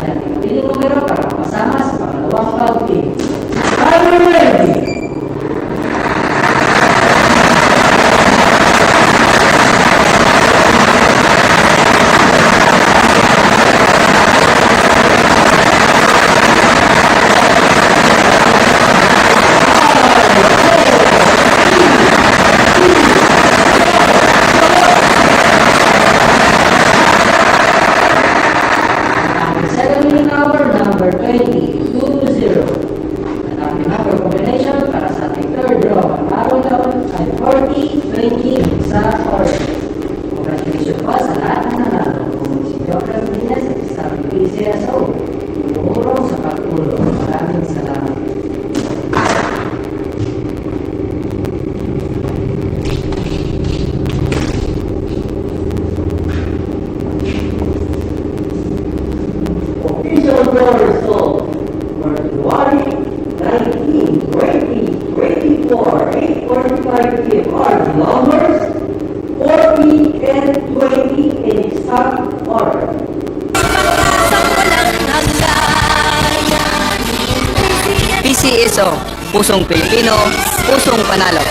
natin ang piling numero para makasama sa pangalawang pag-pin. Are you ready? Number 20, 2-0. At ang number combination para sa ating third draw ang araw taon ay 40-20 sa order. Congratulations po sa lahat ng nanalo. Kung si Joker Martinez at sa PCSO, umurong sa pagtulong. Maraming salamat. Official draw result for February 19, 2024, 8:45 p.m. are the numbers 40 and 20 in exact order. PCSO, Pusong Pilipino, Pusong Panalo.